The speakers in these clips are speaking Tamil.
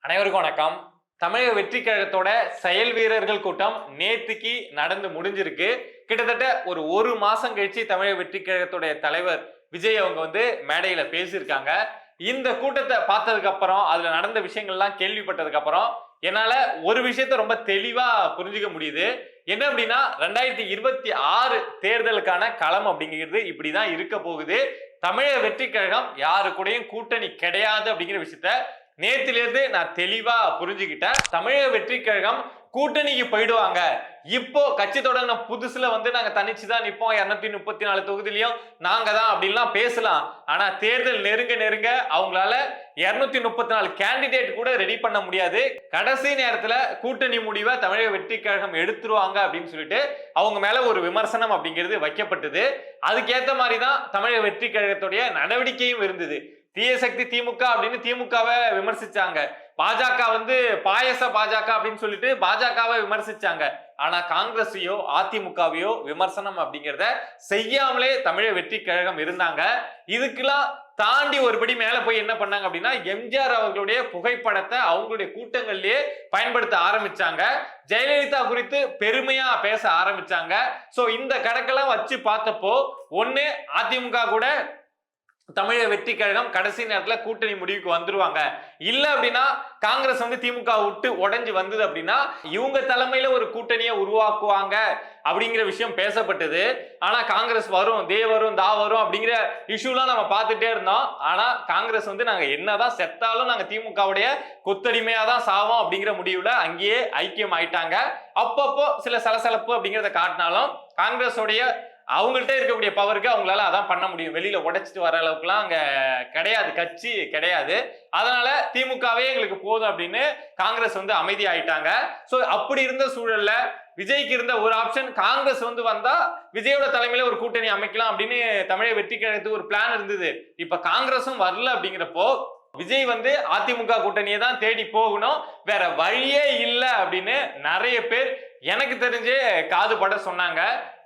அனைவருக்கும் வணக்கம். தமிழக வெற்றி கழகத்தோட செயல் வீரர்கள் கூட்டம் நேத்துக்கு நடந்து முடிஞ்சிருக்கு. கிட்டத்தட்ட ஒரு மாசம் கழிச்சு தமிழக வெற்றி கழகத்துடைய தலைவர் விஜய் அவங்க மேடையில பேசியிருக்காங்க. இந்த கூட்டத்தை பார்த்ததுக்கு அப்புறம் அதுல நடந்த விஷயங்கள்லாம் கேள்விப்பட்டதுக்கு அப்புறம் என்னால ஒரு விஷயத்த ரொம்ப தெளிவா புரிஞ்சுக்க முடியுது. என்ன அப்படின்னா 2026 தேர்தலுக்கான களம் அப்படிங்கிறது இப்படிதான் இருக்க போகுது. தமிழக வெற்றி கழகம் யாரு கூடயும் கூட்டணி கிடையாது அப்படிங்கிற விஷயத்த நேத்திலிருந்து நான் தெளிவா புரிஞ்சுக்கிட்டேன். தமிழக வெற்றி கழகம் கூட்டணிக்கு போயிடுவாங்க. இப்போ கட்சி தொடங்கின புதுசுல நாங்க தனிச்சுதான் நிப்போம், 234 தொகுதியிலையும் நாங்க தான் அப்படின்லாம் பேசலாம். ஆனா தேர்தல் நெருங்க நெருங்க அவங்களால 234 கேண்டிடேட் கூட ரெடி பண்ண முடியாது. கடைசி நேரத்துல கூட்டணி முடிவை தமிழக வெற்றி கழகம் எடுத்துருவாங்க அப்படின்னு சொல்லிட்டு அவங்க மேல ஒரு விமர்சனம் அப்படிங்கிறது வைக்கப்பட்டது. அதுக்கேற்ற மாதிரிதான் தமிழக வெற்றி கழகத்துடைய நடவடிக்கையும் இருந்தது. தீய சக்தி திமுக அப்படின்னு திமுகவை விமர்சிச்சாங்க. பாஜக பாயச பாஜக அப்படின்னு சொல்லிட்டு பாஜகவை விமர்சிச்சாங்க. ஆனா காங்கிரஸையோ அதிமுகவையோ விமர்சனம் அப்படிங்கிறத செய்யாமலே தமிழக வெற்றி கழகம் இருந்தாங்க. இதுக்கெல்லாம் தாண்டி ஒருபடி மேல போய் என்ன பண்ணாங்க அப்படின்னா, எம்ஜிஆர் அவர்களுடைய புகைப்படத்தை அவங்களுடைய கூட்டங்கள்லயே பயன்படுத்த ஆரம்பிச்சாங்க. ஜெயலலிதா குறித்து பெருமையா பேச ஆரம்பிச்சாங்க. சோ இந்த கணக்கெல்லாம் வச்சு பார்த்தப்போ ஒண்ணு அதிமுக கூட தமிழக வெற்றி கழகம் கடைசி நேரத்துல கூட்டணி முடிவுக்கு வந்துருவாங்க. இல்ல அப்படின்னா காங்கிரஸ் திமுக விட்டு உடைஞ்சு வந்தது அப்படின்னா இவங்க தலைமையில ஒரு கூட்டணியை உருவாக்குவாங்க அப்படிங்கிற விஷயம் பேசப்பட்டது. ஆனா காங்கிரஸ் வரும், வரும், வரும் அப்படிங்கிற இஷ்யூலாம் நம்ம பார்த்துட்டே இருந்தோம். ஆனா காங்கிரஸ் நாங்க என்னதான் செத்தாலும் நாங்க திமுகவுடைய கொத்தடிமையா தான் சாவோம் அப்படிங்கிற முடிவுல அங்கேயே ஐக்கியம் ஆயிட்டாங்க. அப்பப்போ சில சலசலப்பு அப்படிங்கிறத காட்டினாலும் காங்கிரஸோடைய அவங்கள்ட்ட இருக்கக்கூடிய பவருக்கு அவங்களால அதான் பண்ண முடியும். வெளியில உடைச்சிட்டு வர அளவுக்குலாம் அங்க கிடையாது, கட்சி கிடையாது. அதனால திமுகவே எங்களுக்கு போதும் அப்படின்னு காங்கிரஸ் அமைதி ஆயிட்டாங்க. சோ அப்படி இருந்த சூழல்ல விஜய்க்கு இருந்த ஒரு ஆப்ஷன், காங்கிரஸ் வந்தா விஜயோட தலைமையில ஒரு கூட்டணி அமைக்கலாம் அப்படின்னு தமிழக வெற்றி கழகத்துக்கு ஒரு பிளான் இருந்தது. இப்ப காங்கிரஸும் வரல அப்படிங்கிறப்போ விஜய் அதிமுக கூட்டணியை தான் தேடி போகணும், வேற வழியே இல்லை அப்படின்னு நிறைய பேர் எனக்கு தெரிஞ்சு காது பட சொன்னாங்க.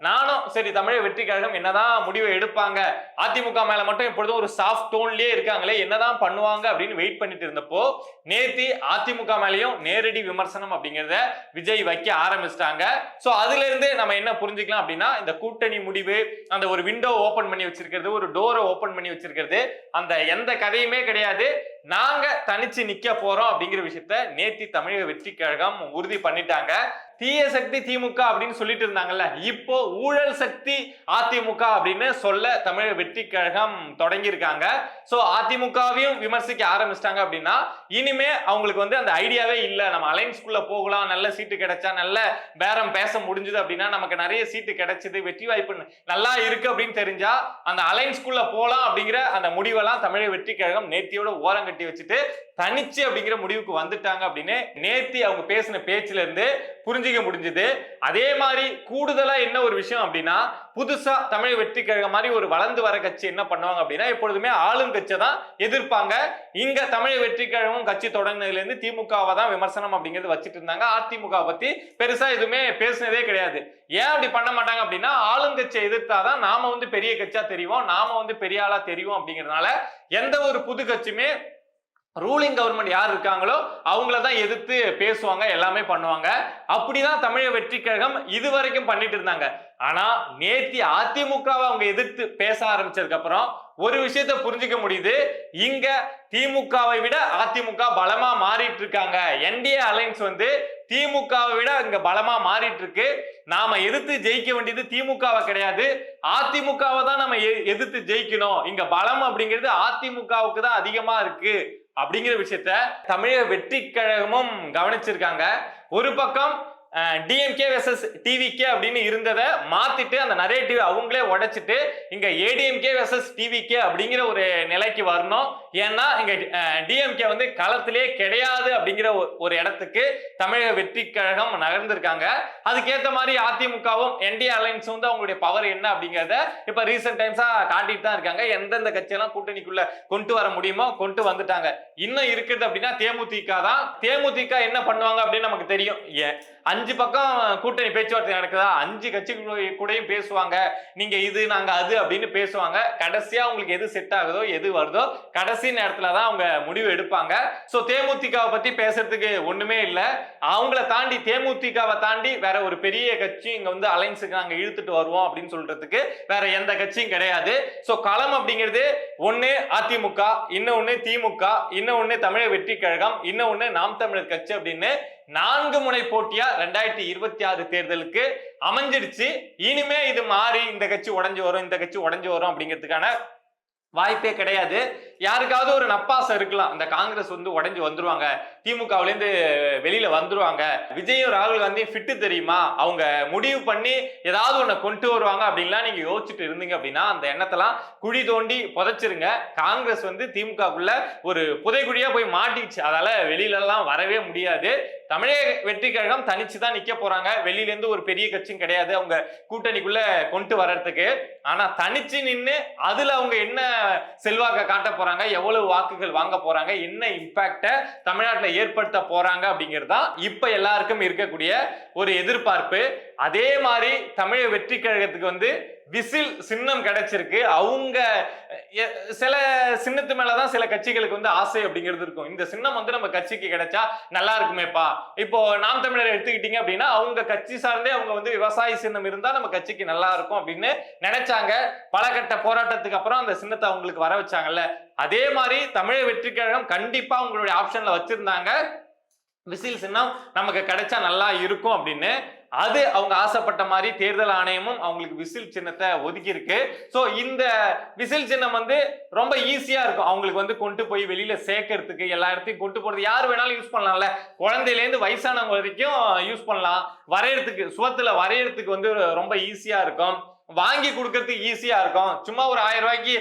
நானும் சரி தமிழக வெற்றி கழகம் என்னதான் முடிவை எடுப்பாங்க, அதிமுக மேல மட்டும் எப்பொழுதும் ஒரு சாஃப்ட் டோன்லயே இருக்காங்களே, என்னதான் பண்ணுவாங்க அப்படின்னு வெயிட் பண்ணிட்டு இருந்தப்போ நேத்தி அதிமுக மேலேயும் நேரடி விமர்சனம் அப்படிங்கிறத விஜய் வைக்க ஆரம்பிச்சிட்டாங்க. சோ அதுல இருந்து நம்ம என்ன புரிஞ்சுக்கலாம் அப்படின்னா, இந்த கூட்டணி முடிவு, அந்த ஒரு விண்டோ ஓபன் பண்ணி வச்சிருக்கிறது, ஒரு டோரை ஓபன் பண்ணி வச்சிருக்கிறது, அந்த எந்த கதையுமே கிடையாது. நாங்க தனிச்சு நிக்க போறோம் அப்படிங்கிற விஷயத்த நேத்தி தமிழக வெற்றி கழகம் உறுதி பண்ணிட்டாங்க. தீய சக்தி திமுக அப்படின்னு சொல்லிட்டு இருந்தாங்கல்ல, இப்போ ஊழல் சக்தி அதிமுக அப்படின்னு சொல்ல தமிழக வெற்றி கழகம் தொடங்கி இருக்காங்க. சோ அதிமுகவையும் விமர்சிக்க ஆரம்பிச்சிட்டாங்க அப்படின்னா இனிமே அவங்களுக்கு அந்த ஐடியாவே இல்ல, நம்ம அலைன்ஸ்குள்ள போகலாம், நல்ல சீட்டு கிடைச்சா, நல்ல பேரம் பேச முடிஞ்சது அப்படின்னா, நமக்கு நிறைய சீட்டு கிடைச்சது, வெற்றி வாய்ப்பு நல்லா இருக்கு அப்படின்னு தெரிஞ்சா அந்த அலைன்ஸ்குள்ள போலாம் அப்படிங்கிற அந்த முடிவெல்லாம் தமிழக வெற்றி கழகம் நேத்தியோட ஓரங்க கட்டி வச்சுட்டு தனிச்சு அப்படிங்கிற முடிவுக்கு வந்துட்டாங்க அப்படின்னு நேத்தி அவங்க பேசின பேச்சுல இருந்து புரிஞ்சுக்க முடிஞ்சது. அதே மாதிரி கூடுதலா என்ன ஒரு விஷயம் அப்படின்னா, புதுசா தமிழக வெற்றி கழகம் மாதிரி ஒரு வளர்ந்து வர கட்சி என்ன பண்ணுவாங்க அப்படின்னா, எப்பொழுதுமே ஆளும் கட்சியை தான் எதிர்ப்பாங்க. இங்க தமிழக வெற்றி கழகம் கட்சி தொடங்கினதுல இருந்து திமுகவை தான் விமர்சனம் அப்படிங்கிறது வச்சுட்டு இருந்தாங்க. அதிமுக பத்தி பெருசா எதுவுமே பேசினதே கிடையாது. ஏன் அப்படி பண்ண மாட்டாங்க அப்படின்னா, ஆளுங்கட்சியை எதிர்த்தாதான் நாம பெரிய கட்சியா தெரியும், நாம பெரிய ஆளா தெரியும் அப்படிங்கிறதுனால எந்த ஒரு புது கட்சியுமே ரூலிங் கவர்மெண்ட் யார் இருக்காங்களோ அவங்களதான் எதிர்த்து பேசுவாங்க, எல்லாமே பண்ணுவாங்க. அப்படிதான் தமிழக வெற்றி கழகம் இதுவரைக்கும் பண்ணிட்டு இருந்தாங்க. ஆனா நேத்தி அதிமுகவை அவங்க எதிர்த்து பேச ஆரம்பிச்சதுக்கு அப்புறம் ஒரு விஷயத்த புரிஞ்சுக்க முடியுது, இங்க திமுகவை விட அதிமுக பலமா மாறிட்டு இருக்காங்க. என்டிஏ அலைன்ஸ் திமுகவை விட இங்க பலமா மாறிட்டு இருக்கு. நாம எதிர்த்து ஜெயிக்க வேண்டியது திமுகவை கிடையாது, அதிமுகவை தான் நம்ம எதிர்த்து ஜெயிக்கணும். இங்க பலம் அப்படிங்கிறது அதிமுகவுக்கு தான் அதிகமா இருக்கு அப்படிங்கிற விஷயத்த தமிழக வெற்றி கழகமும் கவனிச்சிருக்காங்க. ஒரு பக்கம் டிஎம்கே வெர்சஸ் டிவிகே அப்படின்னு இருந்ததை மாத்திட்டு அந்த நரேட்டிவ் அவங்களே உடைச்சிட்டு இங்க ஏடிஎம்கே வெர்சஸ் டிவிகே அப்படிங்கிற ஒரு நிலைக்கு வரணும். ஏன்னா இங்க டிஎம்கே களத்திலே கிடையாது அப்படிங்கிற ஒரு இடத்துக்கு தமிழக வெற்றி கழகம் நகர்ந்திருக்காங்க. அதுக்கேற்ற மாதிரி அதிமுகவும் என்டிஏ அலைன்ஸ் அவங்களுடைய பவர் என்ன அப்படிங்கிறத இப்ப ரீசெண்ட் டைம்ஸா காட்டிட்டு தான் இருக்காங்க. எந்தெந்த கட்சியெல்லாம் கூட்டணிக்குள்ள கொண்டு வர முடியுமோ கொண்டு வந்துட்டாங்க. இன்னும் இருக்குது அப்படின்னா தேமுதிக தான். தேமுதிக என்ன பண்ணுவாங்க அப்படின்னு நமக்கு தெரியும். 5 பக்கம் கூட்டணி பேச்சுவார்த்தை நடக்குதா, 5 கட்சி கூடயும் பேசுவாங்க, நீங்க இது நாங்க அது அப்படின்னு பேசுவாங்க. கடைசியா உங்களுக்கு எது செட் ஆகுதோ எது வருதோ கடைசி நேரத்துல தான் அவங்க முடிவு எடுப்பாங்க. சோ தேமுதிகவை பத்தி பேசுறதுக்கு ஒண்ணுமே இல்ல. அவங்கள தாண்டி தேமுதிகவை தாண்டி வேற ஒரு பெரிய கட்சி இங்க வந்து அலைன்ஸுக்கு நாங்க இழுத்துட்டு வருவோம் அப்படின்னு சொல்றதுக்கு வேற எந்த கட்சியும் கிடையாது. சோ களம் அப்படிங்கிறது ஒண்ணு அதிமுக, இன்னொன்னு திமுக, இன்னொன்னு தமிழக வெற்றி கழகம், இன்னொன்னு நாம் தமிழர் கட்சி அப்படின்னு 4 முனை போட்டியா 2026 தேர்தலுக்கு அமைஞ்சிடுச்சு. இனிமே இது மாறி இந்த கட்சி உடைஞ்சு வரும், இந்த கட்சி உடைஞ்சு வரும் அப்படிங்கிறதுக்கான வாய்ப்பே கிடையாது. யாருக்காவது ஒரு நப்பாசம் இருக்கலாம், இந்த காங்கிரஸ் வந்து உடைஞ்சு வந்துருவாங்க, திமுகவுல இருந்து வெளியில வந்துருவாங்க, விஜயும் ராகுல் காந்தி ஃபிட்டு தெரியுமா, அவங்க முடிவு பண்ணி ஏதாவது ஒண்ணு கொண்டு வருவாங்க அப்படின்லாம் நீங்க யோசிச்சுட்டு இருந்தீங்க அப்படின்னா அந்த எண்ணத்தெல்லாம் குழி தோண்டி புதைச்சிருங்க. காங்கிரஸ் வந்து திமுகக்குள்ள ஒரு புதைக்குழியா போய் மாட்டிச்சு, அதால வெளியில எல்லாம் வரவே முடியாது. தமிழக வெற்றி கழகம் தனிச்சு தான் நிக்க போறாங்க. வெளியில இருந்து ஒரு பெரிய கட்சியும் கிடையாது அவங்க கூட்டணிக்குள்ள கொண்டு வர்றதுக்கு. ஆனா தனிச்சு நின்று அதுல அவங்க என்ன செல்வாக்க காட்ட போறாங்க, எவ்வளவு வாக்குகள் வாங்க போறாங்க, என்ன இம்பாக்ட தமிழ்நாட்டுல ஏற்படுத்த போறாங்க அப்படிங்கிறது தான் இப்ப எல்லாருக்கும் இருக்கக்கூடிய ஒரு எதிர்பார்ப்பு. அதே மாதிரி தமிழக வெற்றி கழகத்துக்கு வந்து விசில் சின்னம் கிடைச்சிருக்கு. அவங்க சில சின்னத்து மேலதான் சில கட்சிகளுக்கு வந்து ஆசை அப்படிங்கிறது இருக்கும். இந்த சின்னம் வந்து நம்ம கட்சிக்கு கிடைச்சா நல்லா இருக்குமேப்பா. இப்போ நாம் தமிழர் எடுத்துக்கிட்டீங்க அப்படின்னா அவங்க கட்சி சார்ந்தே அவங்க வந்து விவசாய சின்னம் இருந்தா நம்ம கட்சிக்கு நல்லா இருக்கும் அப்படின்னு நினைச்சாங்க. பல கட்ட போராட்டத்துக்கு அப்புறம் அந்த சின்னத்தை அவங்களுக்கு வர வச்சாங்கல்ல. அதே மாதிரி தமிழக வெற்றி கழகம் கண்டிப்பா உங்களுடைய ஆப்ஷன்ல வச்சிருந்தாங்க விசில் சின்னம் நமக்கு கிடைச்சா நல்லா இருக்கும் அப்படின்னு. அது அவங்க ஆசைப்பட்ட மாதிரி தேர்தல் ஆணையமும் அவங்களுக்கு விசில் சின்னத்தை ஒதுக்கி இருக்கு. சோ இந்த விசில் சின்னம் வந்து ரொம்ப ஈஸியா இருக்கும் அவங்களுக்கு வந்து கொண்டு போய் வெளியில சேர்க்கறதுக்கு, எல்லா இடத்தையும் கொண்டு போறது யார் வேணாலும் யூஸ் பண்ணலாம்ல. குழந்தையில இருந்து வயசானவங்க வரைக்கும் யூஸ் பண்ணலாம். வரையறதுக்கு சுவத்துல வரையறதுக்கு வந்து ரொம்ப ஈஸியா இருக்கும், வாங்கி கொடுக்கறதுக்கு ஈஸியா இருக்கும். சும்மா ஒரு 1000 ரூபாய்க்கு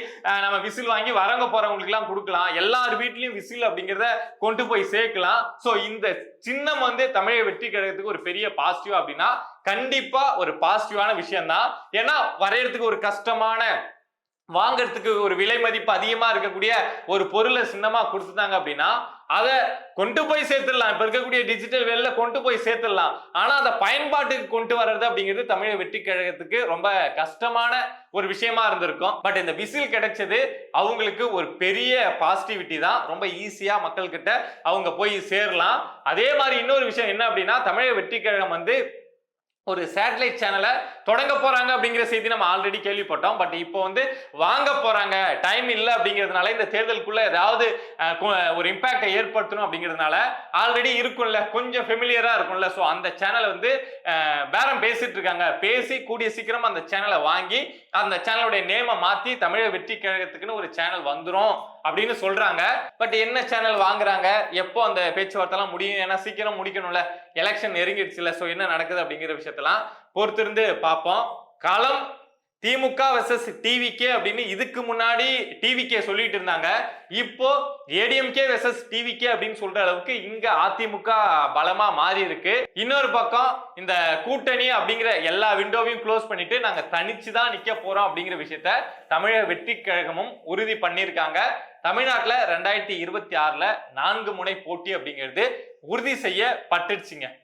நம்ம விசில் வாங்கி வரங்க போறவங்களுக்கு எல்லாம் கொடுக்கலாம். எல்லார் வீட்லயும் விசில் அப்படிங்கிறத கொண்டு போய் சேர்க்கலாம். சோ இந்த சின்னம் வந்து தமிழக வெற்றி கழகத்துக்கு ஒரு பெரிய பாசிட்டிவ் அப்படின்னா கண்டிப்பா ஒரு பாசிட்டிவான விஷயம் தான். ஏன்னா வரையறதுக்கு ஒரு கஷ்டமான, வாங்கறதுக்கு ஒரு விலை மதிப்பு அதிகமா இருக்கக்கூடிய ஒரு பொருளை சின்னமா கொடுத்துட்டாங்க அப்படின்னா அதை கொண்டு போய் சேர்த்துடலாம். இப்ப இருக்கக்கூடிய டிஜிட்டல் வேலையில கொண்டு போய் சேர்த்துடலாம். ஆனா அதை பயன்பாட்டுக்கு கொண்டு வர்றது அப்படிங்கிறது தமிழக வெற்றி கழகத்துக்கு ரொம்ப கஷ்டமான ஒரு விஷயமா இருந்திருக்கும். பட் இந்த விசில் கிடைச்சது அவங்களுக்கு ஒரு பெரிய பாசிட்டிவிட்டி தான். ரொம்ப ஈஸியா மக்கள் கிட்ட அவங்க போய் சேரலாம். அதே மாதிரி இன்னொரு விஷயம் என்ன அப்படின்னா தமிழக வெற்றி கழகம் வந்து ஒரு சேட்டலைட் சேனலை தொடங்க போறாங்க அப்படிங்கிற செய்தி நம்ம ஆல்ரெடி கேள்விப்பட்டோம். பட் இப்போ வந்து வாங்க போறாங்க, டைம் இல்லை அப்படிங்கிறதுனால இந்த தேர்தலுக்குள்ள ஏதாவது ஒரு இம்பாக்டை ஏற்படுத்தணும் அப்படிங்கிறதுனால ஆல்ரெடி இருக்கும்ல, கொஞ்சம் ஃபெமிலியரா இருக்கும்ல. ஸோ அந்த சேனலை வந்து பேரம் பேசிட்டு இருக்காங்க. பேசி கூடிய சீக்கிரம் அந்த சேனலை வாங்கி அந்த சேனலுடைய நேமை மாத்தி தமிழக வெற்றி கழகத்துக்குன்னு ஒரு சேனல் வந்துரும் அப்படின்னு சொல்றாங்க. பட் என்ன சேனல் வாங்குறாங்க, எப்போ அந்த பேச்சுவார்த்தை எல்லாம் முடியும், ஏன்னா சீக்கிரம் முடிக்கணும்ல, எலெக்ஷன் நெருங்கிடுச்சுல. சோ என்ன நடக்குது அப்படிங்கிற விஷயத்தெல்லாம் பொறுத்திருந்து பார்ப்போம். களம் திமுக வெர்சஸ் டிவிகே அப்படின்னு இதுக்கு முன்னாடி டிவிகே சொல்லிட்டு இருந்தாங்க. இப்போ ஏடிஎம்கே வெர்சஸ் டிவிகே அப்படின்னு சொல்ற அளவுக்கு இங்க அதிமுக பலமா மாறி இருக்கு. இன்னொரு பக்கம் இந்த கூட்டணி அப்படிங்கிற எல்லா விண்டோவையும் க்ளோஸ் பண்ணிட்டு நாங்க தனிச்சுதான் நிக்க போறோம் அப்படிங்கிற விஷயத்த தமிழக வெற்றி கழகமும் உறுதி பண்ணியிருக்காங்க. தமிழ்நாட்டுல 2026ல 4 முனை போட்டி அப்படிங்கிறது உறுதி செய்யப்பட்டுருச்சுங்க.